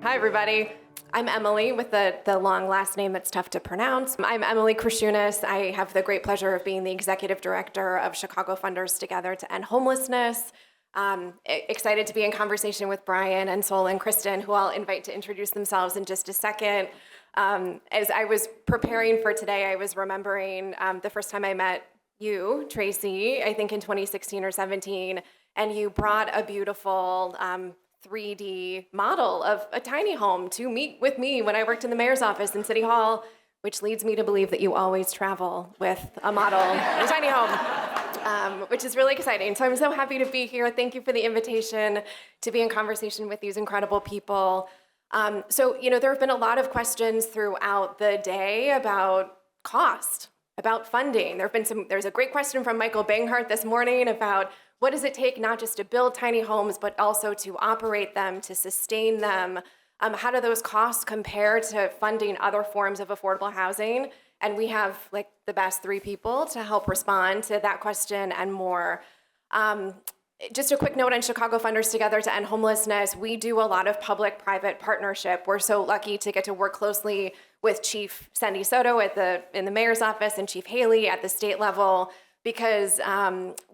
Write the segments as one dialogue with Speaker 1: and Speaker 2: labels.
Speaker 1: Hi, everybody. I'm Emily with the long last name that's tough to pronounce. I'm Emily Krisciunas. I have the great pleasure of being the executive director of Chicago Funders Together to End Homelessness. Excited to be in conversation with Bryan and Sol and Kristin, who I'll invite to introduce themselves in just a second. As I was preparing for today, I was remembering the first time I met you, Tracy, I think in 2016 or 17, and you brought a beautiful 3D model of a tiny home to meet with me when I worked in the mayor's office in City Hall, which leads me to believe that you always travel with a model in a tiny home, which is really exciting. So I'm so happy to be here. Thank you for the invitation to be in conversation with these incredible people. So, there have been a lot of questions throughout the day about cost, about funding. There's a great question from Michael Banghart this morning about what does it take not just to build tiny homes, but also to operate them, to sustain them? How do those costs compare to funding other forms of affordable housing? And we have the best three people to help respond to that question and more. Just a quick note on Chicago Funders Together to End Homelessness. We do a lot of public-private partnership. We're so lucky to get to work closely with Chief Sandy Soto in the mayor's office and Chief Haley at the state level, because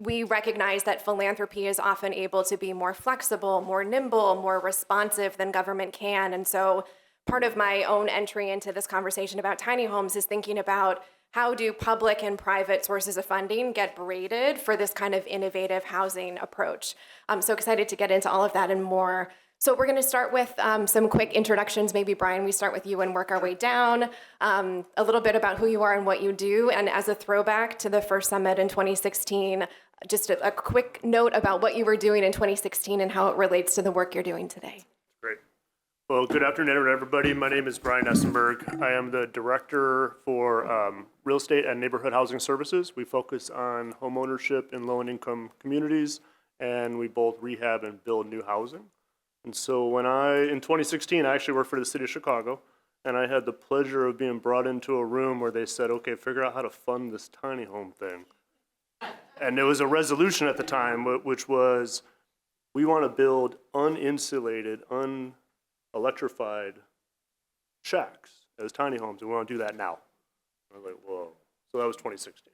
Speaker 1: we recognize that philanthropy is often able to be more flexible, more nimble, more responsive than government can. And so part of my own entry into this conversation about tiny homes is thinking about how do public and private sources of funding get braided for this kind of innovative housing approach. I'm so excited to get into all of that and more. So we're going to start with some quick introductions. Maybe, Bryan, we start with you and work our way down. A little bit about who you are and what you do. And as a throwback to the first summit in 2016, just a quick note about what you were doing in 2016 and how it relates to the work you're doing today.
Speaker 2: Great. Well, good afternoon, everybody. My name is Bryan Esenberg. I am the director for real estate and neighborhood housing services. We focus on home ownership in low-income communities, and we both rehab and build new housing. And so in 2016, I actually worked for the city of Chicago, and I had the pleasure of being brought into a room where they said, okay, figure out how to fund this tiny home thing. And there was a resolution at the time, which was, we want to build uninsulated, unelectrified shacks as tiny homes, and we want to do that now. I was like, whoa. So that was 2016.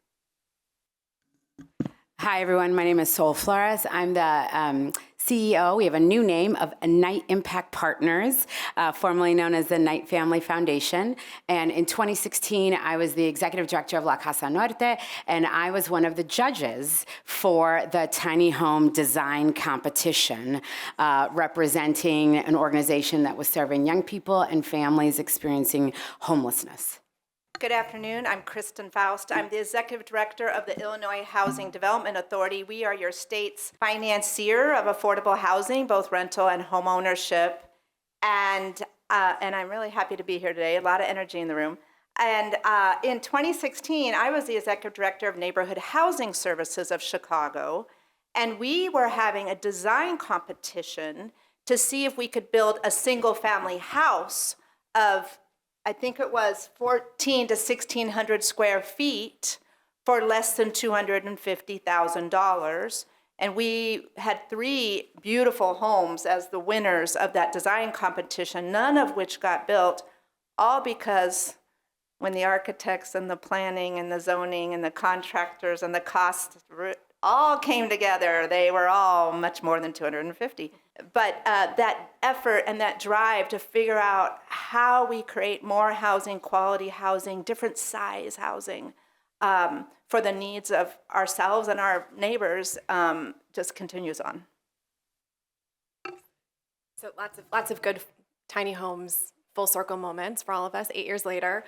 Speaker 3: Hi, everyone. My name is Sol Flores. I'm the CEO. We have a new name of Knight Impact Partners, formerly known as the Knight Family Foundation. And in 2016, I was the executive director of La Casa Norte, and I was one of the judges for the tiny home design competition, representing an organization that was serving young people and families experiencing homelessness.
Speaker 4: Good afternoon. I'm Kristin Faust. I'm the executive director of the Illinois Housing Development Authority. We are your state's financier of affordable housing, both rental and home ownership. And I'm really happy to be here today. A lot of energy in the room. And in 2016, I was the executive director of Neighborhood Housing Services of Chicago. And we were having a design competition to see if we could build a single family house of, I think it was 1,400 to 1,600 square feet for less than $250,000. And we had 3 beautiful homes as the winners of that design competition, none of which got built, all because when the architects and the planning and the zoning and the contractors and the costs all came together, they were all much more than 250. But that effort and that drive to figure out how we create more housing, quality housing, different size housing for the needs of ourselves and our neighbors just continues on.
Speaker 1: So lots of good tiny homes, full circle moments for all of us 8 years later.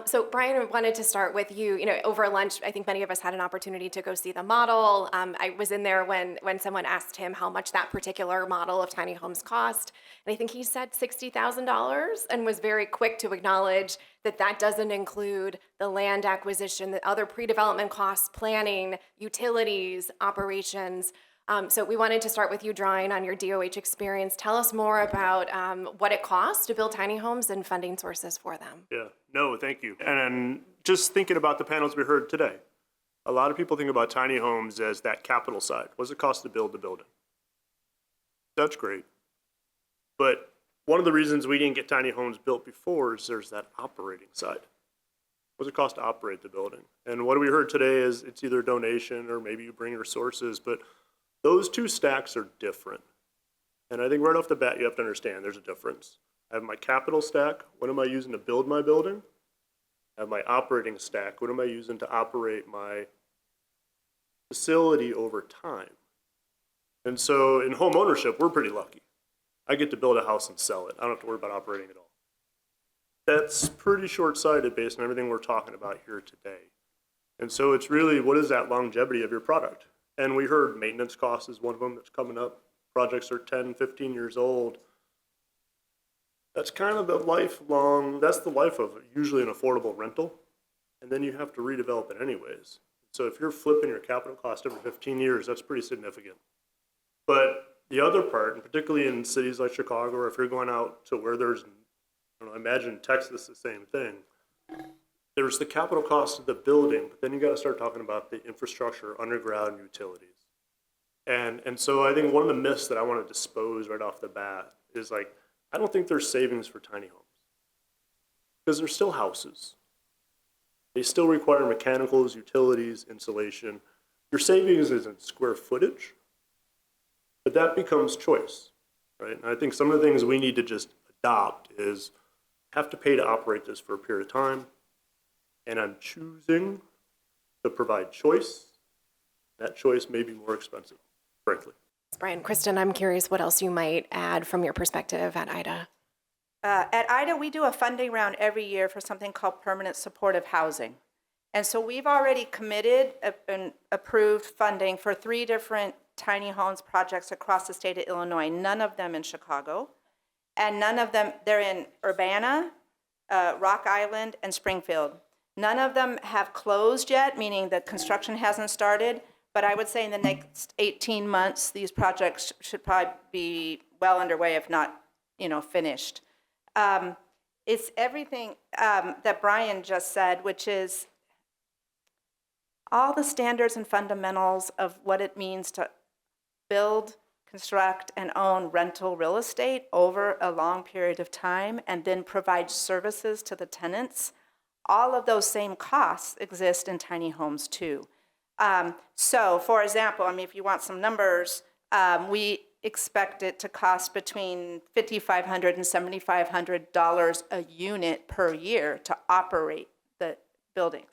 Speaker 1: So Bryan, I wanted to start with you. Over lunch, I think many of us had an opportunity to go see the model. I was in there when someone asked him how much that particular model of tiny homes cost. And I think he said $60,000 and was very quick to acknowledge that that doesn't include the land acquisition, the other pre-development costs, planning, utilities, operations. So we wanted to start with you drawing on your DOH experience. Tell us more about what it costs to build tiny homes and funding sources for them.
Speaker 2: Yeah, no, thank you. And just thinking about the panels we heard today, a lot of people think about tiny homes as that capital side. What does it cost to build the building? That's great. But one of the reasons we didn't get tiny homes built before is there's that operating side. What does it cost to operate the building? And what we heard today is it's either a donation or maybe you bring resources, but those two stacks are different. And I think right off the bat, you have to understand there's a difference. I have my capital stack. What am I using to build my building? I have my operating stack. What am I using to operate my facility over time? And so in home ownership, we're pretty lucky. I get to build a house and sell it. I don't have to worry about operating at all. That's pretty short-sighted based on everything we're talking about here today. And so it's really, what is that longevity of your product? And we heard maintenance costs is one of them that's coming up. Projects are 10, 15 years old. That's kind of the lifelong, that's the life of usually an affordable rental. And then you have to redevelop it anyways. So if you're flipping your capital cost every 15 years, that's pretty significant. But the other part, and particularly in cities like Chicago, or if you're going out to where there's, I don't know, imagine Texas, the same thing. There's the capital cost of the building, but then you got to start talking about the infrastructure, underground utilities. And so I think one of the myths that I want to dispose right off the bat is like, I don't think there's savings for tiny homes because they're still houses. They still require mechanicals, utilities, insulation. Your savings isn't square footage, but that becomes choice, right? And I think some of the things we need to just adopt is have to pay to operate this for a period of time, and I'm choosing to provide choice. That choice may be more expensive, frankly.
Speaker 1: Bryan, Kristin, I'm curious what else you might add from your perspective at IDHA.
Speaker 4: At IDHA, we do a funding round every year for something called permanent supportive housing. And so we've already committed and approved funding for 3 different tiny homes projects across the state of Illinois, none of them in Chicago. And none of them, they're in Urbana, Rock Island, and Springfield. None of them have closed yet, meaning the construction hasn't started. But I would say in the next 18 months, these projects should probably be well underway, if not, finished. It's everything that Bryan just said, which is all the standards and fundamentals of what it means to build, construct, and own rental real estate over a long period of time, and then provide services to the tenants. All of those same costs exist in tiny homes too. So, for example, if you want some numbers, we expect it to cost between $5,500 and $7,500 a unit per year to operate the buildings.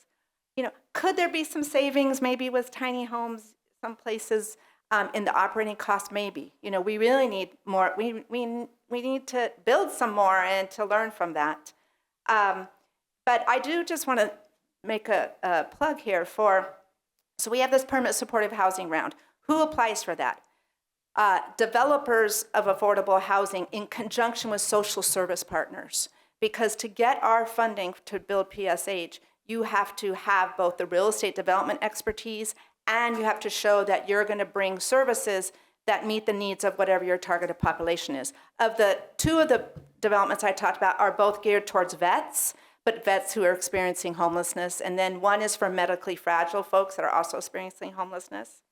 Speaker 4: Could there be some savings maybe with tiny homes, some places in the operating cost? Maybe. We really need more. We need to build some more and to learn from that. But I do just want to make a plug here for. So we have this permanent supportive housing round. Who applies for that? Developers of affordable housing in conjunction with social service partners. Because to get our funding to build PSH, you have to have both the real estate development expertise and you have to show that you're going to bring services that meet the needs of whatever your targeted population is. Of the 2 of the developments I talked about are both geared towards vets, but vets who are experiencing homelessness. And then one is for medically fragile folks that are also experiencing homelessness.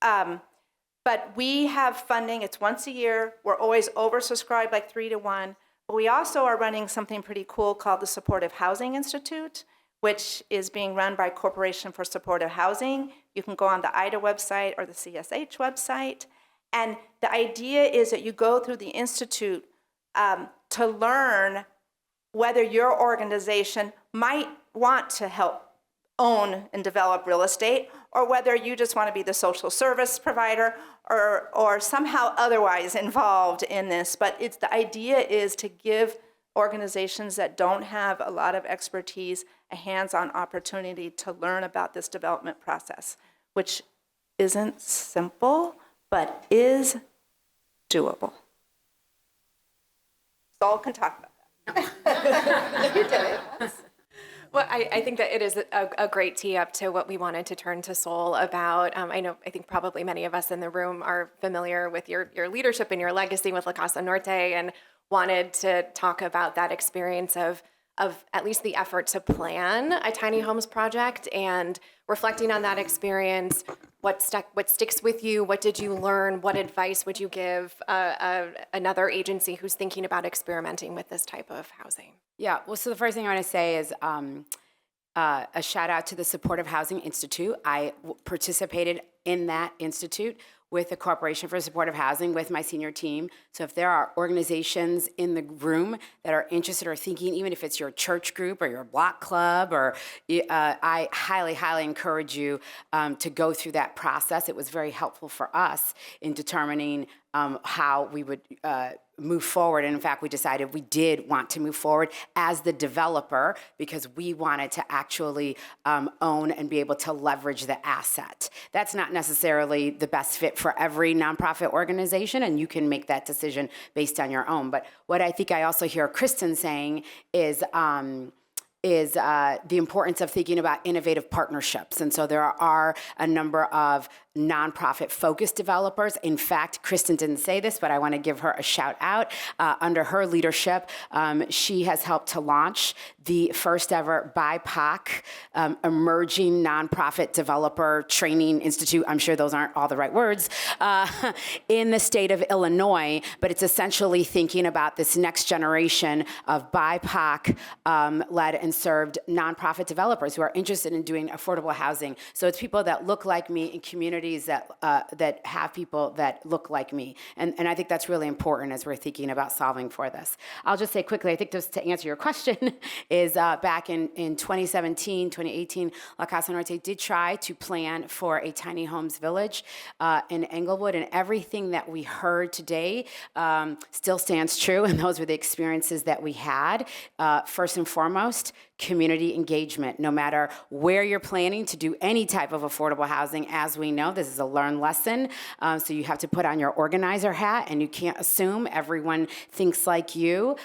Speaker 4: But we have funding, it's once a year. We're always oversubscribed like 3 to 1. But we also are running something pretty cool called the Supportive Housing Institute, which is being run by Corporation for Supportive Housing. You can go on the IDA website or the CSH website. And the idea is that you go through the Institute to learn whether your organization might want to help own and develop real estate, or whether you just want to be the social service provider or somehow otherwise involved in this. But the idea is to give organizations that don't have a lot of expertise a hands-on opportunity to learn about this development process, which isn't simple, but is doable. Sol can talk about that. You did it.
Speaker 1: Well, I think that it is a great tee up to what we wanted to turn to Sol about. I think probably many of us in the room are familiar with your leadership and your legacy with La Casa Norte, and wanted to talk about that experience of at least the effort to plan a tiny homes project, and reflecting on that experience, what sticks with you, what did you learn, what advice would you give another agency who's thinking about experimenting with this type of housing?
Speaker 3: Yeah, well, so the first thing I want to say is a shout out to the Supportive Housing Institute. I participated in that institute with the Corporation for Supportive Housing with my senior team. So if there are organizations in the room that are interested or thinking, even if it's your church group or your block club, or I highly, highly encourage you to go through that process. It was very helpful for us in determining how we would move forward. And in fact, we decided we did want to move forward as the developer because we wanted to actually own and be able to leverage the asset. That's not necessarily the best fit for every nonprofit organization, and you can make that decision based on your own. But what I think I also hear Kristin saying is the importance of thinking about innovative partnerships. And so there are a number of nonprofit-focused developers. In fact, Kristin didn't say this, but I want to give her a shout out. Under her leadership, she has helped to launch the first ever BIPOC emerging nonprofit developer training institute. I'm sure those aren't all the right words, in the state of Illinois, but it's essentially thinking about this next generation of BIPOC led and served nonprofit developers who are interested in doing affordable housing. So it's people that look like me in communities that have people that look like me. And I think that's really important as we're thinking about solving for this. I'll just say quickly, I think just to answer your question, is back in 2017, 2018, La Casa Norte did try to plan for a tiny homes village in Englewood, and everything that we heard today still stands true, and those were the experiences that we had. First and foremost, community engagement. No matter where you're planning to do any type of affordable housing, as we know, this is a learned lesson. So you have to put on your organizer hat, and you can't assume everyone thinks like you.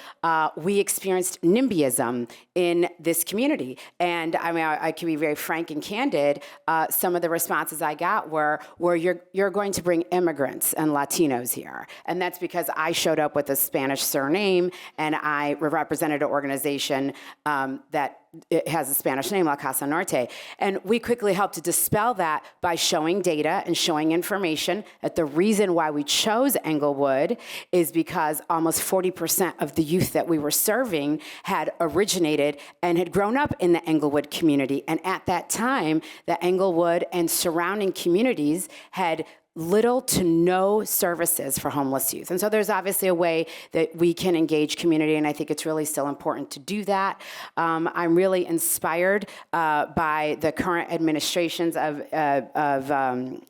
Speaker 3: We experienced NIMBYism in this community. And I mean, I can be very frank and candid. Some of the responses I got were you're going to bring immigrants and Latinos here. And that's because I showed up with a Spanish surname, and I represented an organization that it has a Spanish name, La Casa Norte. And we quickly helped to dispel that by showing data and showing information that the reason why we chose Englewood is because almost 40% of the youth that we were serving had originated and had grown up in the Englewood community. And at that time, the Englewood and surrounding communities had little to no services for homeless youth. And so there's obviously a way that we can engage community, and I think it's really still important to do that. I'm really inspired by the current administrations of Governor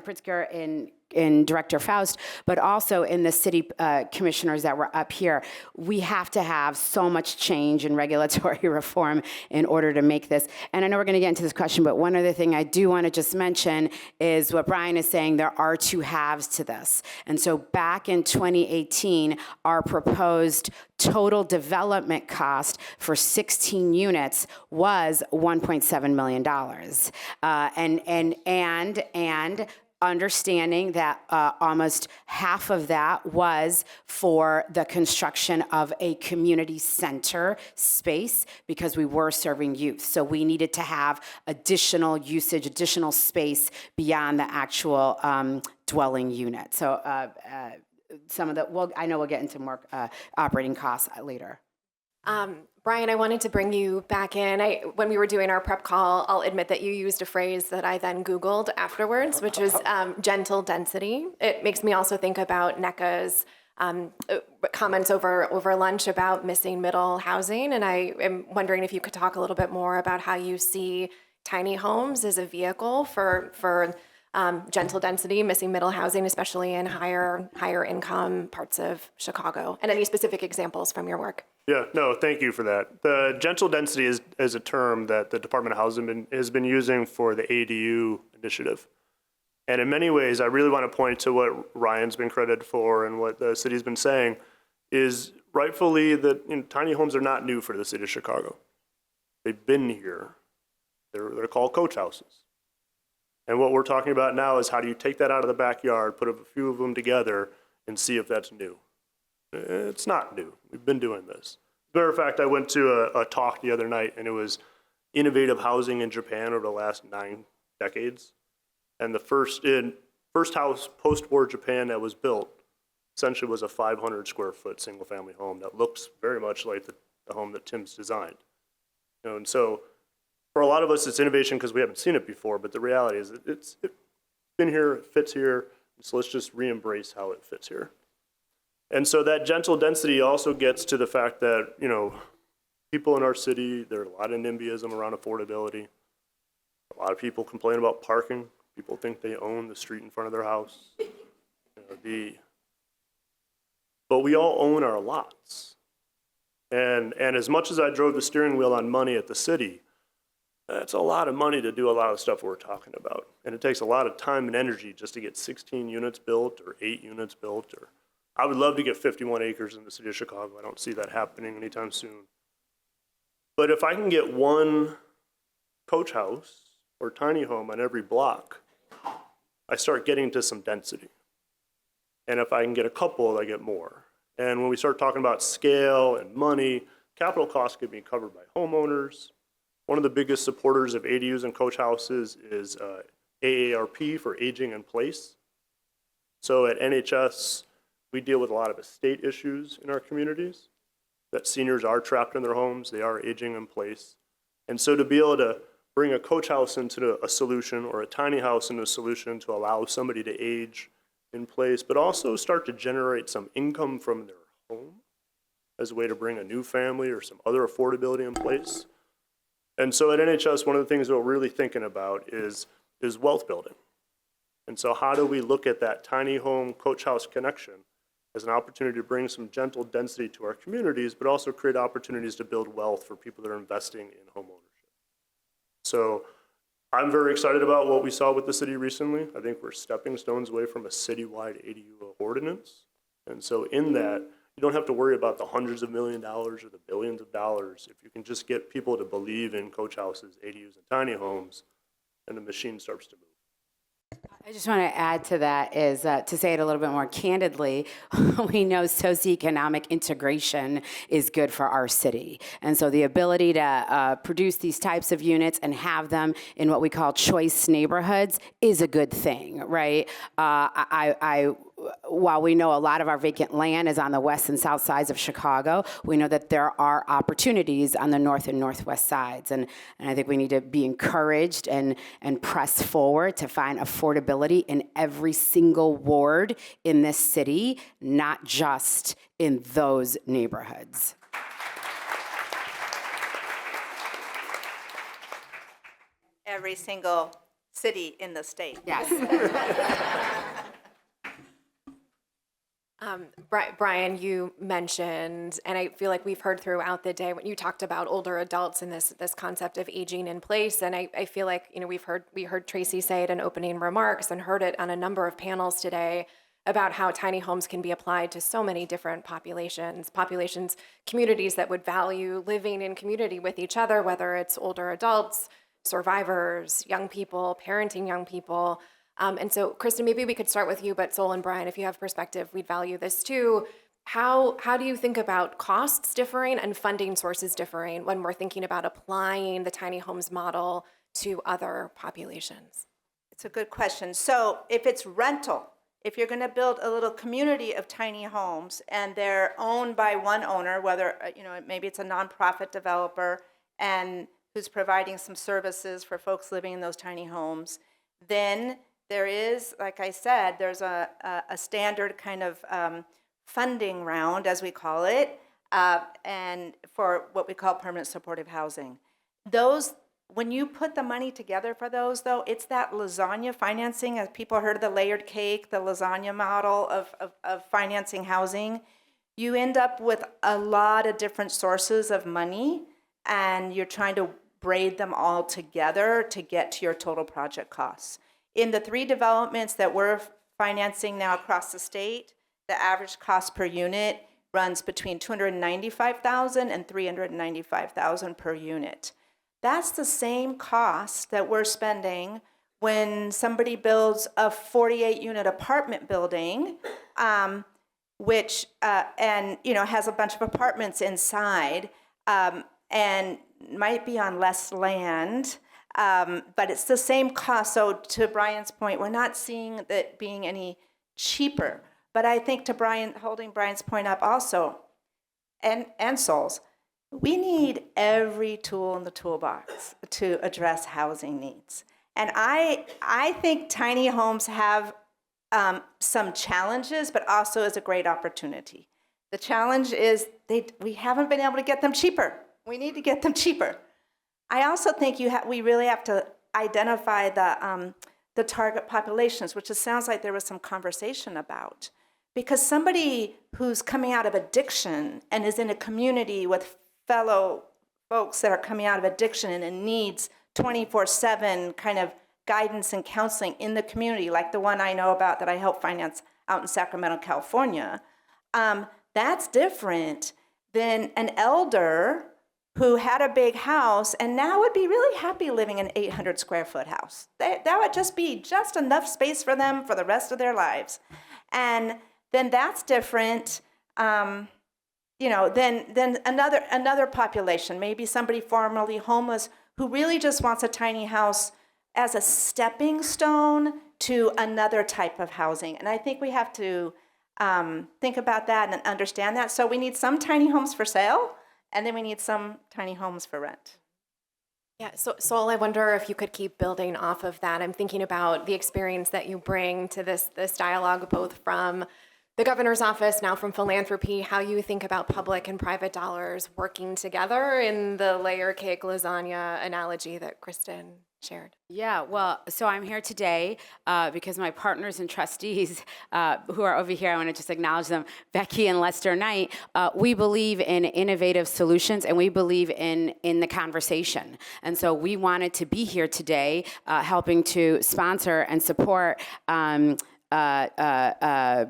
Speaker 3: Pritzker in Director Faust, but also in the city commissioners that were up here. We have to have so much change in regulatory reform in order to make this. And I know we're going to get into this question, but one other thing I do want to just mention is what Bryan is saying. There are two halves to this. And so back in 2018, our proposed total development cost for 16 units was $1.7 million. And understanding that almost half of that was for the construction of a community center space because we were serving youth. So we needed to have additional usage, additional space beyond the actual dwelling unit. So some of the, well, I know we'll get into more operating costs later.
Speaker 1: Bryan, I wanted to bring you back in. When we were doing our prep call, I'll admit that you used a phrase that I then Googled afterwards, which is gentle density. It makes me also think about NECA's comments over lunch about missing middle housing. And I am wondering if you could talk a little bit more about how you see tiny homes as a vehicle for gentle density, missing middle housing, especially in higher income parts of Chicago, and any specific examples from your work.
Speaker 2: Yeah, no, thank you for that. The gentle density is a term that the Department of Housing has been using for the ADU initiative. And in many ways, I really want to point to what Ryan's been credited for and what the city's been saying is rightfully that tiny homes are not new for the city of Chicago. They've been here. They're called coach houses. And what we're talking about now is how do you take that out of the backyard, put a few of them together, and see if that's new. It's not new. We've been doing this. matter of fact, I went to a talk the other night, and it was innovative housing in Japan over the last 9 decades. And the first house post-war Japan that was built essentially was a 500 square foot single family home that looks very much like the home that Tim's designed. You know, and so for a lot of us, it's innovation because we haven't seen it before, but the reality is it's been here, it fits here, so let's just re-embrace how it fits here. And so that gentle density also gets to the fact that, you know, people in our city, there's a lot of NIMBYism around affordability. A lot of people complain about parking. People think they own the street in front of their house. You know, but we all own our lots. And as much as I drove the steering wheel on money at the city, that's a lot of money to do a lot of the stuff we're talking about. And it takes a lot of time and energy just to get 16 units built or 8 units built. Or I would love to get 51 acres in the city of Chicago. I don't see that happening anytime soon. But if I can get one coach house or tiny home on every block, I start getting to some density. And if I can get a couple, I get more. And when we start talking about scale and money, capital costs can be covered by homeowners. One of the biggest supporters of ADUs and coach houses is AARP for aging in place. So at NHS, we deal with a lot of estate issues in our communities, that seniors are trapped in their homes, they are aging in place. And so to be able to bring a coach house into a solution or a tiny house into a solution to allow somebody to age in place, but also start to generate some income from their home as a way to bring a new family or some other affordability in place. And so at NHS, one of the things that we're really thinking about is wealth building. And so how do we look at that tiny home coach house connection as an opportunity to bring some gentle density to our communities, but also create opportunities to build wealth for people that are investing in homeownership. So I'm very excited about what we saw with the city recently. I think we're stepping stones away from a citywide ADU ordinance. And so in that, you don't have to worry about the hundreds of $1 million or the billions of dollars. If you can just get people to believe in coach houses, ADUs, and tiny homes, and the machine starts to move.
Speaker 3: I just want to add to that is to say it a little bit more candidly, we know socioeconomic integration is good for our city. And so the ability to produce these types of units and have them in what we call choice neighborhoods is a good thing, right? While we know a lot of our vacant land is on the west and south sides of Chicago, we know that there are opportunities on the north and northwest sides. And I think we need to be encouraged and press forward to find affordability in every single ward in this city, not just in those neighborhoods.
Speaker 4: Every single city in the state.
Speaker 3: Yes.
Speaker 1: Bryan, you mentioned, and I feel like we've heard throughout the day when you talked about older adults and this concept of aging in place, and I feel like, you know, we heard Tracy say it in opening remarks and heard it on a number of panels today about how tiny homes can be applied to so many different populations, communities that would value living in community with each other, whether it's older adults, survivors, young people, parenting young people. And so, Kristin, maybe we could start with you, but Sol and Bryan, if you have perspective, we'd value this too. How do you think about costs differing and funding sources differing when we're thinking about applying the tiny homes model to other populations?
Speaker 4: It's a good question. So if it's rental, if you're going to build a little community of tiny homes and they're owned by one owner, whether, you know, maybe it's a nonprofit developer and who's providing some services for folks living in those tiny homes, then there is, like I said, there's a standard kind of funding round, as we call it, and for what we call permanent supportive housing. Those, when you put the money together for those, though, it's that lasagna financing. As people heard of the layered cake, the lasagna model of financing housing, you end up with a lot of different sources of money, and you're trying to braid them all together to get to your total project costs. In the 3 developments that we're financing now across the state, the average cost per unit runs between $295,000 and $395,000 per unit. That's the same cost that we're spending when somebody builds a 48-unit apartment building which and has a bunch of apartments inside, and might be on less land, but it's the same cost. So to Bryan's point, we're not seeing that being any cheaper. But I think holding Bryan's point up also, and Sol's, we need every tool in the toolbox to address housing needs. And I think tiny homes have some challenges, but also is a great opportunity. The challenge is we haven't been able to get them cheaper. We need to get them cheaper. I also think we really have to identify the target populations, which it sounds like there was some conversation about. Because somebody who's coming out of addiction and is in a community with fellow folks that are coming out of addiction and needs 24/7 kind of guidance and counseling in the community, like the one I know about that I help finance out in Sacramento, California, that's different than an elder who had a big house and now would be really happy living in an 800 square foot house. That would just be just enough space for them for the rest of their lives. And then that's different, than another population, maybe somebody formerly homeless who really just wants a tiny house as a stepping stone to another type of housing. And I think we have to think about that and understand that. So we need some tiny homes for sale, and then we need some tiny homes for rent.
Speaker 1: Yeah, so Sol, I wonder if you could keep building off of that. I'm thinking about the experience that you bring to this dialogue, both from the governor's office, now from philanthropy, how you think about public and private dollars working together in the layer cake lasagna analogy that Kristin shared.
Speaker 3: Yeah, well, so I'm here today because my partners and trustees who are over here, I want to just acknowledge them, Becky and Lester Knight, we believe in innovative solutions and we believe in the conversation. And so we wanted to be here today helping to sponsor and support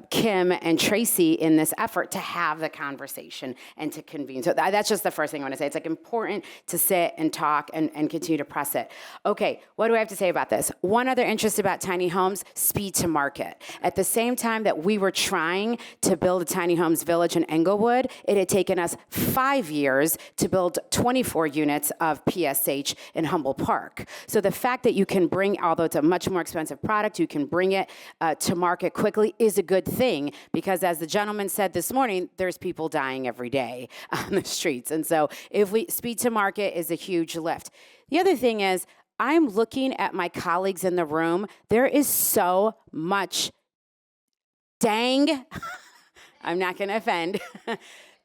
Speaker 3: Kim and Tracy in this effort to have the conversation and to convene. So that's just the first thing I want to say. It's important to sit and talk and continue to press it. Okay, what do I have to say about this? One other interest about tiny homes, speed to market. At the same time that we were trying to build a tiny homes village in Englewood, it had taken us 5 years to build 24 units of PSH in Humboldt Park. So the fact that you can bring, although it's a much more expensive product, you can bring it to market quickly is a good thing, because as the gentleman said this morning, there's people dying every day on the streets. And so speed to market is a huge lift. The other thing is, I'm looking at my colleagues in the room. There is so much I'm not going to offend,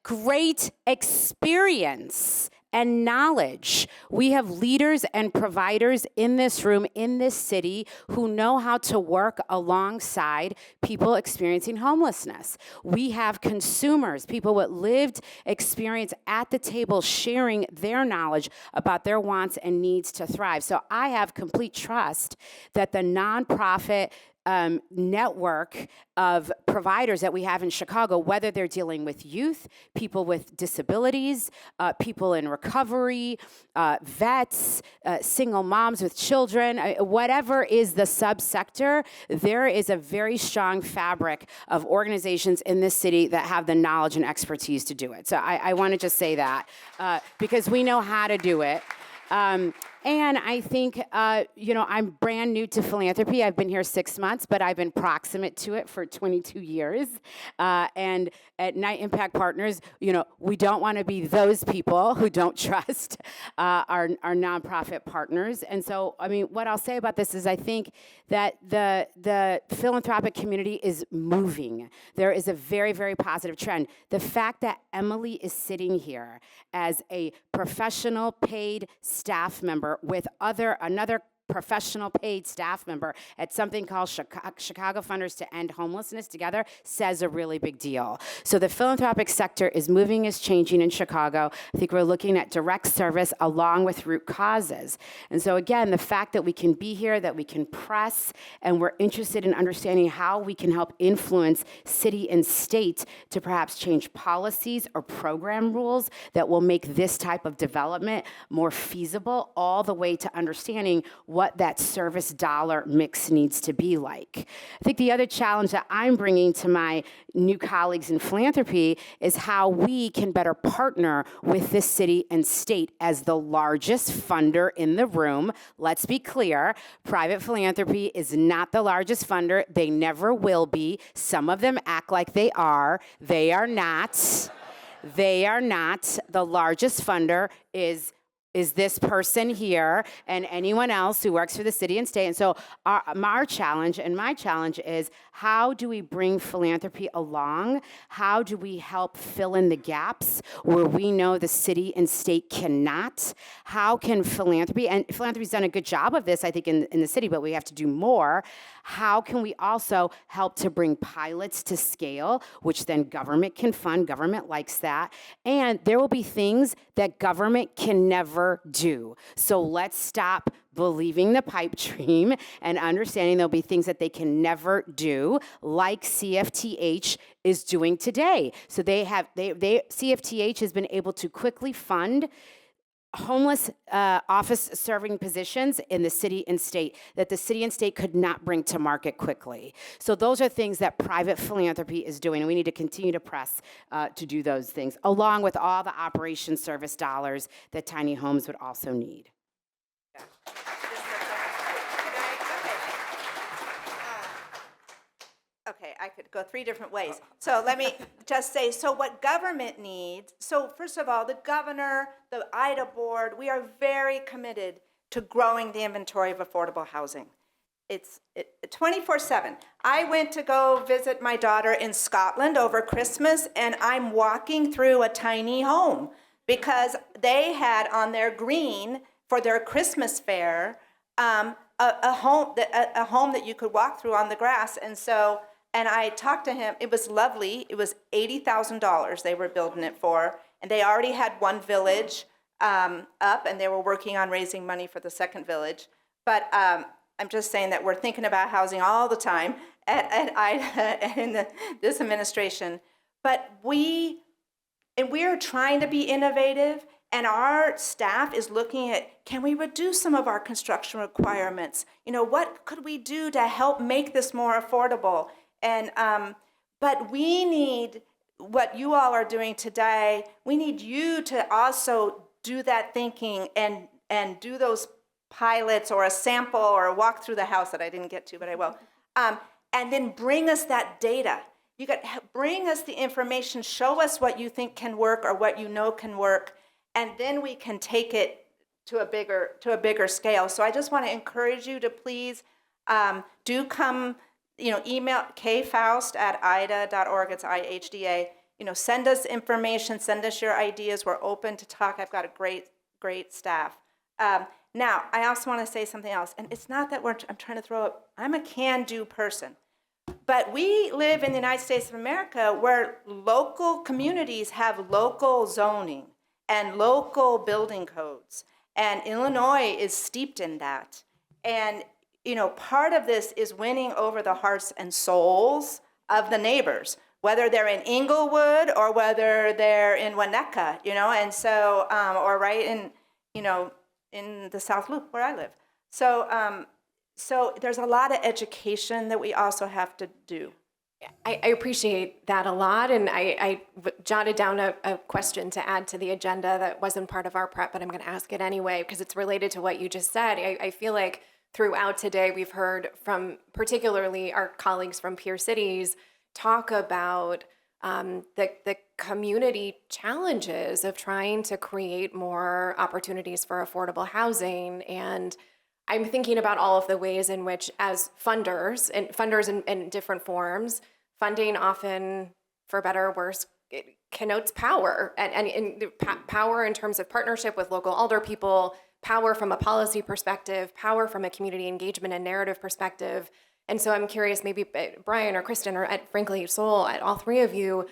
Speaker 3: great experience and knowledge. We have leaders and providers in this room, in this city, who know how to work alongside people experiencing homelessness. We have consumers, people with lived experience at the table sharing their knowledge about their wants and needs to thrive. So I have complete trust that the nonprofit network of providers that we have in Chicago, whether they're dealing with youth, people with disabilities, people in recovery, vets, single moms with children, whatever is the subsector, there is a very strong fabric of organizations in this city that have the knowledge and expertise to do it. So I want to just say that because we know how to do it. And I think, I'm brand new to philanthropy. I've been here 6 months, but I've been proximate to it for 22 years. And at Night Impact Partners, we don't want to be those people who don't trust our nonprofit partners. And so, what I'll say about this is I think that the philanthropic community is moving. There is a very, very positive trend. The fact that Emily is sitting here as a professional paid staff member with another professional paid staff member at something called Chicago Funders to End Homelessness together says a really big deal. So the philanthropic sector is moving, is changing in Chicago. I think we're looking at direct service along with root causes. And so again, the fact that we can be here, that we can press, and we're interested in understanding how we can help influence city and state to perhaps change policies or program rules that will make this type of development more feasible, all the way to understanding what what that service dollar mix needs to be like. I think the other challenge that I'm bringing to my new colleagues in philanthropy is how we can better partner with this city and state as the largest funder in the room. Let's be clear, private philanthropy is not the largest funder. They never will be. Some of them act like they are. They are not. They are not. The largest funder is this person here and anyone else who works for the city and state. And so our challenge and my challenge is, how do we bring philanthropy along? How do we help fill in the gaps where we know the city and state cannot? How can philanthropy's done a good job of this, I think, in the city, but we have to do more. How can we also help to bring pilots to scale, which then government can fund? Government likes that. And there will be things that government can never do. So let's stop believing the pipe dream and understanding there'll be things that they can never do, like CFTH is doing today. So CFTH has been able to quickly fund homeless office serving positions in the city and state that the city and state could not bring to market quickly. So those are things that private philanthropy is doing, and we need to continue to press to do those things, along with all the operation service dollars that tiny homes would also need.
Speaker 4: Okay, I could go 3 different ways. So let me just say, so what government needs, so first of all, the governor, the IDHA board, we are very committed to growing the inventory of affordable housing. It's 24/7. I went to go visit my daughter in Scotland over Christmas, and I'm walking through a tiny home because they had on their green for their Christmas fair a home that you could walk through on the grass. And I talked to him. It was lovely. It was $80,000 they were building it for, and they already had one village up, and they were working on raising money for the second village. But I'm just saying that we're thinking about housing all the time at IDHA and in this administration. But we are trying to be innovative, and our staff is looking at, can we reduce some of our construction requirements? What could we do to help make this more affordable? And but we need what you all are doing today. We need you to also do that thinking and do those pilots or a sample or a walk through the house that I didn't get to, but I will. And then bring us that data. Bring us the information. Show us what you think can work or what you know can work, and then we can take it to a bigger scale. So I just want to encourage you to please do come. Email kfaust@idha.org. It's IHDA. Send us information. Send us your ideas. We're open to talk. I've got a great staff. Now, I also want to say something else. And it's not that I'm trying to throw up. I'm a can-do person. But we live in the United States of America where local communities have local zoning and local building codes. And Illinois is steeped in that. And part of this is winning over the hearts and souls of the neighbors, whether they're in Inglewood or whether they're in Winnetka, and so, or right in the South Loop where I live. So there's a lot of education that we also have to do.
Speaker 1: I appreciate that a lot, and I jotted down a question to add to the agenda that wasn't part of our prep, but I'm going to ask it anyway because it's related to what you just said. I feel like throughout today, we've heard from particularly our colleagues from peer cities talk about the community challenges of trying to create more opportunities for affordable housing. And I'm thinking about all of the ways in which, as funders in different forms, funding often, for better or worse, it connotes power and power in terms of partnership with local alder people, power from a policy perspective, power from a community engagement and narrative perspective. And so I'm curious, maybe Bryan or Kristin, or frankly, Sol, at all three of you,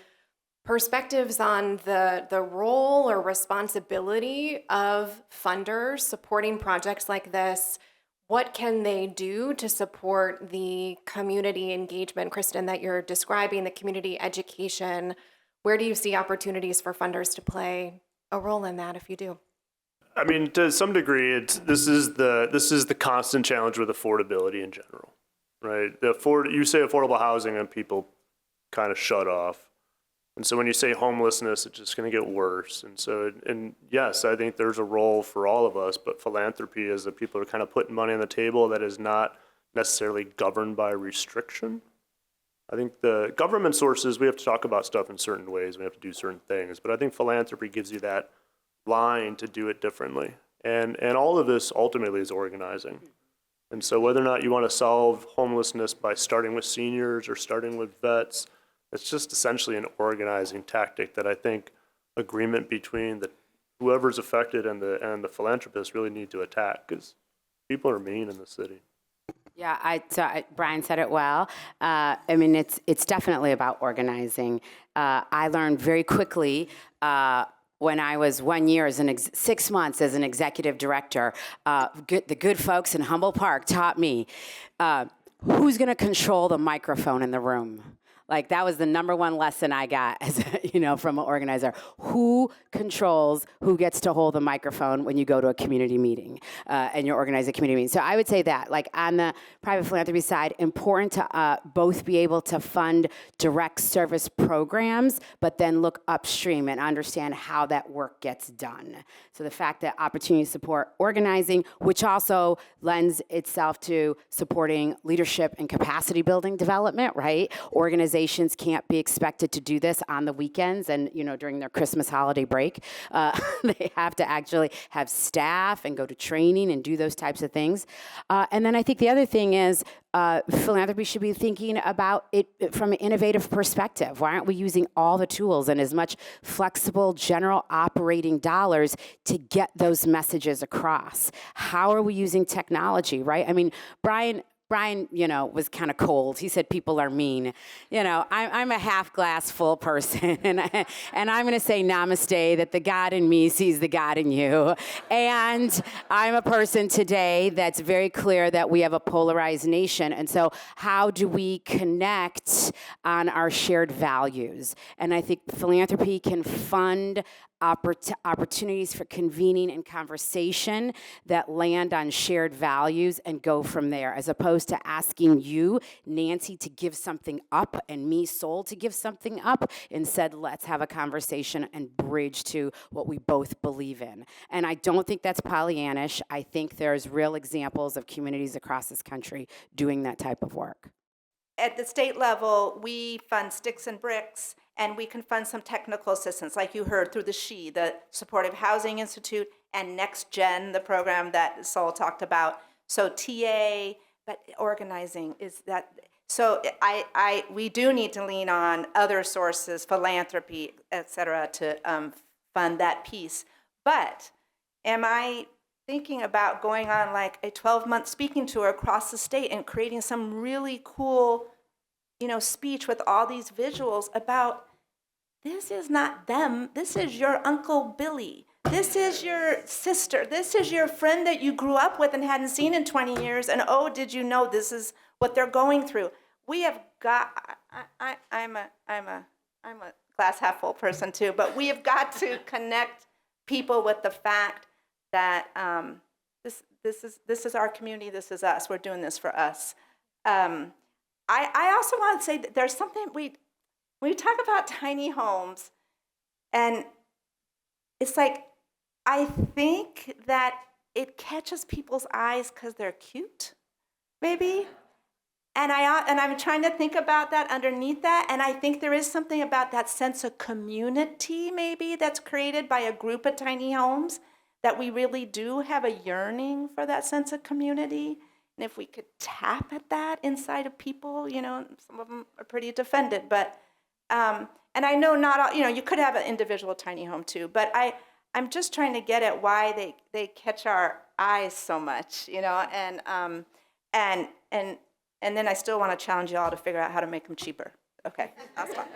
Speaker 1: perspectives on the role or responsibility of funders supporting projects like this. What can they do to support the community engagement, Kristin, that you're describing, the community education? Where do you see opportunities for funders to play a role in that, if you do?
Speaker 2: I mean, to some degree, this is the constant challenge with affordability in general, right? You say affordable housing and people kind of shut off, and so when you say homelessness, it's just going to get worse. And yes, I think there's a role for all of us, but philanthropy is that people are kind of putting money on the table that is not necessarily governed by restriction. I think the government sources, we have to talk about stuff in certain ways, we have to do certain things, but I think philanthropy gives you that line to do it differently. And all of this ultimately is organizing. And so whether or not you want to solve homelessness by starting with seniors or starting with vets, it's just essentially an organizing tactic that I think agreement between whoever's affected and the philanthropists really need to attack, because people are mean in the city.
Speaker 3: Yeah, Bryan said it well. I mean, it's definitely about organizing. I learned very quickly when I was 1 year 6 months as an executive director. The good folks in Humboldt Park taught me who's going to control the microphone in the room. Like, that was the number one lesson I got as from an organizer. Who controls who gets to hold the microphone when you go to a community meeting and you're organizing a community meeting? So I would say that, like, on the private philanthropy side, important to both be able to fund direct service programs, but then look upstream and understand how that work gets done. So the fact that opportunity to support organizing, which also lends itself to supporting leadership and capacity building development, right? Organizations can't be expected to do this on the weekends and during their Christmas holiday break. They have to actually have staff and go to training and do those types of things. And then I think the other thing is philanthropy should be thinking about it from an innovative perspective. Why aren't we using all the tools and as much flexible general operating dollars to get those messages across? How are we using technology, right? I mean, Bryan, was kind of cold. He said people are mean. I'm a half glass full person, and I'm going to say namaste, that the God in me sees the God in you. And I'm a person today that's very clear that we have a polarized nation. And so how do we connect on our shared values? And I think philanthropy can fund opportunities for convening and conversation that land on shared values and go from there, as opposed to asking you, Nancy, to give something up and me, Sol, to give something up. Instead, let's have a conversation and bridge to what we both believe in. And I don't think that's Pollyannish. I think there's real examples of communities across this country doing that type of work.
Speaker 4: At the state level, we fund Sticks and Bricks, and we can fund some technical assistance, like you heard, through the SHE, the Supportive Housing Institute, and Next Gen, the program that Sol talked about. So TA, but organizing is that. So we do need to lean on other sources, philanthropy, et cetera, to fund that piece. But am I thinking about going on like a 12-month speaking tour across the state and creating some really cool, speech with all these visuals about, this is not them, this is your Uncle Billy, this is your sister, this is your friend that you grew up with and hadn't seen in 20 years, and oh, did you know this is what they're going through? We have got, I'm a glass half full person too, but we have got to connect people with the fact that this is our community, this is us, we're doing this for us. I also want to say that there's something, when we talk about tiny homes, and it's like, I think that it catches people's eyes because they're cute, maybe. And I'm trying to think about that underneath that, and I think there is something about that sense of community, maybe, that's created by a group of tiny homes, that we really do have a yearning for that sense of community. And if we could tap at that inside of people, some of them are pretty defended, but, and I know not all, you could have an individual tiny home too, but I'm just trying to get at why they catch our eyes so much, and then I still want to challenge you all to figure out how to make them cheaper. Okay, that's fine.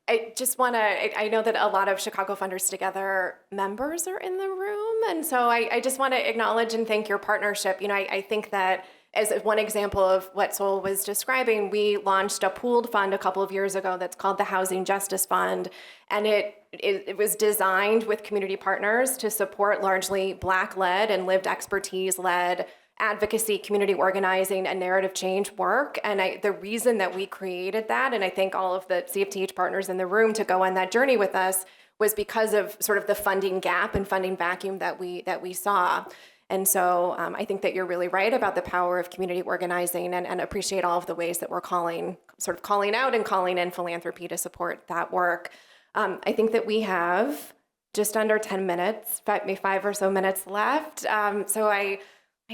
Speaker 1: I just want to, I know that a lot of Chicago Funders Together members are in the room, and so I just want to acknowledge and thank your partnership. I think that as one example of what Sol was describing, we launched a pooled fund a couple of years ago that's called the Housing Justice Fund. And it was designed with community partners to support largely Black-led and lived expertise-led advocacy, community organizing, and narrative change work. And the reason that we created that, and I thank all of the CFTH partners in the room to go on that journey with us, was because of sort of the funding gap and funding vacuum that we saw. And so I think that you're really right about the power of community organizing, and appreciate all of the ways that we're calling out and calling in philanthropy to support that work. I think that we have just under 10 minutes, maybe 5 or so minutes left. So I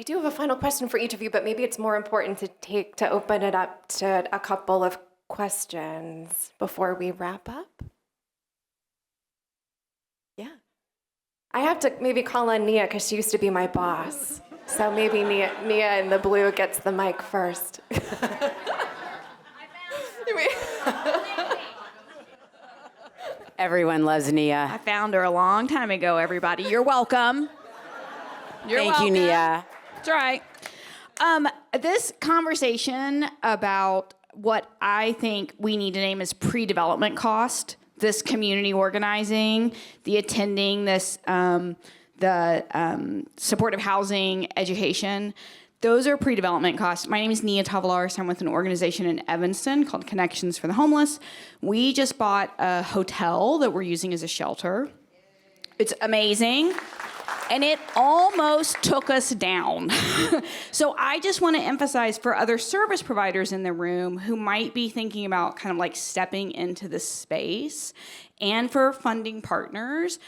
Speaker 1: do have a final question for each of you, but maybe it's more important to open it up to a couple of questions before we wrap up. Yeah. I have to maybe call on Nia because she used to be my boss. So maybe Nia in the blue gets the mic first.
Speaker 3: Everyone loves Nia.
Speaker 5: I found her a long time ago, everybody. You're welcome.
Speaker 3: Thank you, Nia.
Speaker 5: That's right. This conversation about what I think we need to name as pre-development cost, this community organizing, the attending, this supportive housing, education, those are pre-development costs. My name is Nia Tavalaris. I'm with an organization in Evanston called Connections for the Homeless. We just bought a hotel that we're using as a shelter. It's amazing. And it almost took us down. So I just want to emphasize for other service providers in the room who might be thinking about kind of like stepping into this space, and for funding partners,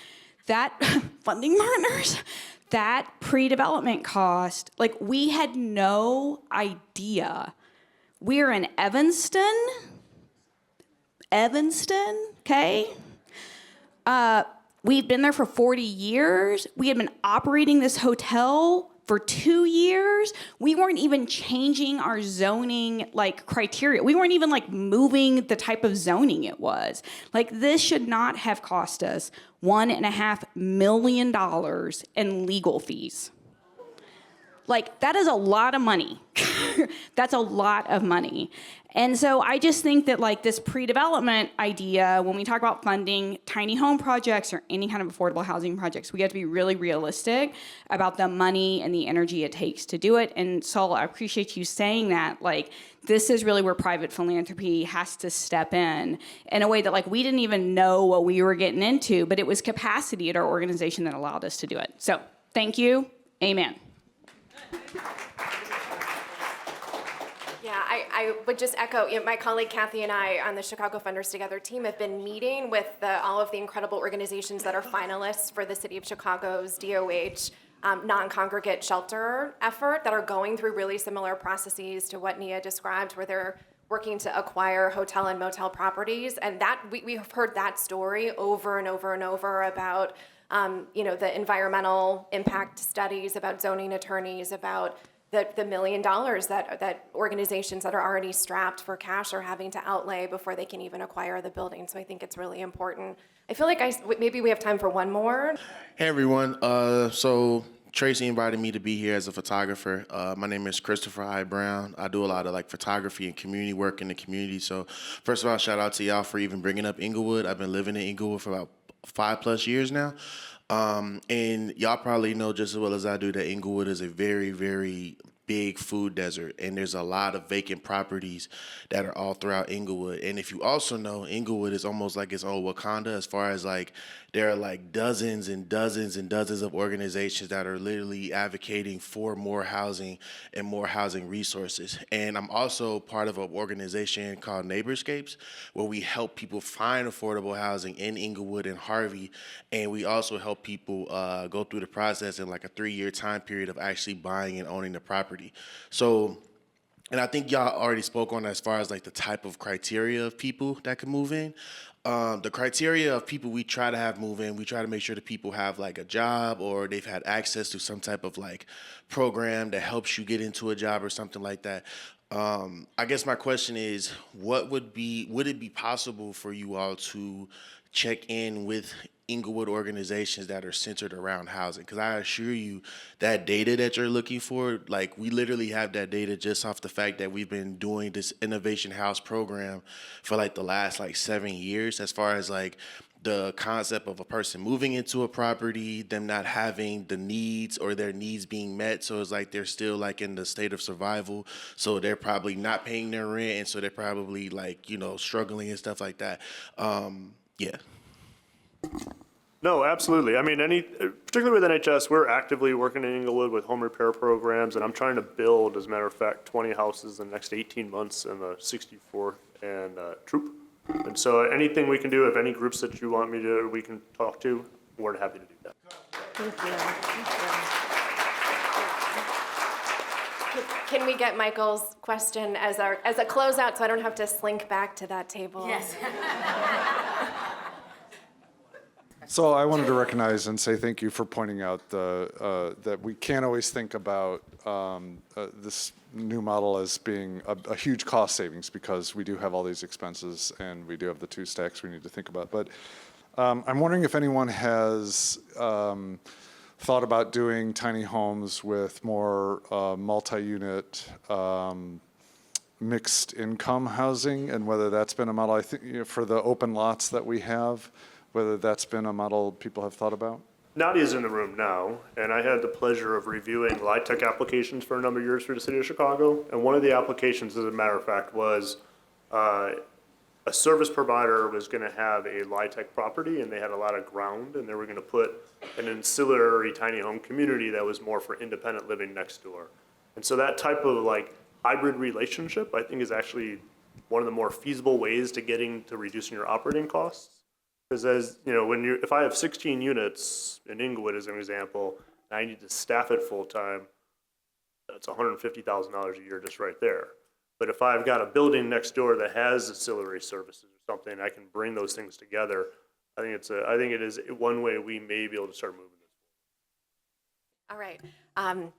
Speaker 5: that pre-development cost, like we had no idea. We're in Evanston, okay? We've been there for 40 years. We had been operating this hotel for 2 years. We weren't even changing our zoning criteria. We weren't even moving the type of zoning it was. This should not have cost us $1.5 million in legal fees. That is a lot of money. That's a lot of money. And so I just think that this pre-development idea, when we talk about funding tiny home projects or any kind of affordable housing projects, we have to be really realistic about the money and the energy it takes to do it. And Sol, I appreciate you saying that. This is really where private philanthropy has to step in a way that we didn't even know what we were getting into, but it was capacity at our organization that allowed us to do it. So thank you. Amen.
Speaker 1: Yeah, I would just echo, my colleague Kathy and I on the Chicago Funders Together team have been meeting with all of the incredible organizations that are finalists for the City of Chicago's DOH non-congregate shelter effort that are going through really similar processes to what Nia described, where they're working to acquire hotel and motel properties. And that we've heard that story over and over and over about the environmental impact studies, about zoning attorneys, about the $1 million that organizations that are already strapped for cash are having to outlay before they can even acquire the building. So I think it's really important. I feel like maybe we have time for one more.
Speaker 6: Hey everyone, so Tracy invited me to be here as a photographer. My name is Christopher I. Brown. I do a lot of photography and community work in the community. So first of all, shout out to y'all for even bringing up Inglewood. I've been living in Inglewood for about 5+ years now. And y'all probably know just as well as I do that Inglewood is a very, very big food desert, and there's a lot of vacant properties that are all throughout Inglewood. And if you also know, Inglewood is almost like its own Wakanda, as far as there are dozens and dozens and dozens of organizations that are literally advocating for more housing and more housing resources. And I'm also part of an organization called Neighborscapes, where we help people find affordable housing in Inglewood and Harvey. And we also help people go through the process in a 3-year time period of actually buying and owning the property. So, and I think y'all already spoke on as far as the type of criteria of people that can move in. The criteria of people we try to have move in, we try to make sure that people have a job, or they've had access to some type of program that helps you get into a job or something like that. I guess my question is, would it be possible for you all to check in with Inglewood organizations that are centered around housing. Because I assure you, that data that you're looking for, like, we literally have that data just off the fact that we've been doing this Innovation House program for like the last like 7 years, as far as like the concept of a person moving into a property, them not having the needs or their needs being met. So it's like they're still like in the state of survival. So they're probably not paying their rent. And so they're probably like, you know, struggling and stuff like that. Yeah.
Speaker 2: No, absolutely. I mean, particularly with NHS, we're actively working in Inglewood with home repair programs, and I'm trying to build, as a matter of fact, 20 houses in the next 18 months in the 64th and Troop. And so anything we can do, if any groups that you want we can talk to, we're happy to do that.
Speaker 1: Thank you. Can we get Michael's question as a closeout so I don't have to slink back to that table?
Speaker 3: Yes.
Speaker 7: So I wanted to recognize and say thank you for pointing out that we can't always think about this new model as being a huge cost savings, because we do have all these expenses and we do have the two stacks we need to think about. But I'm wondering if anyone has thought about doing tiny homes with more multi-unit mixed income housing, and whether that's been a model, I think, for the open lots that we have, whether that's been a model people have thought about?
Speaker 2: Nadia's in the room now, and I had the pleasure of reviewing LIHTC applications for a number of years for the city of Chicago. And one of the applications, as a matter of fact, was a service provider was going to have a LIHTC property, and they had a lot of ground, and they were going to put an ancillary tiny home community that was more for independent living next door. And so that type of like hybrid relationship, I think, is actually one of the more feasible ways to getting to reducing your operating costs. Because as you know, if I have 16 units in Inglewood as an example, and I need to staff it full time, that's $150,000 a year just right there. But if I've got a building next door that has ancillary services or something, I can bring those things together. I think it is one way we may be able to start moving this forward.
Speaker 1: All right.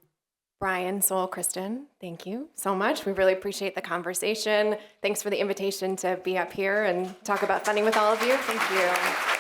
Speaker 1: Bryan, Sol, Kristin, thank you so much. We really appreciate the conversation. Thanks for the invitation to be up here and talk about funding with all of you. Thank you.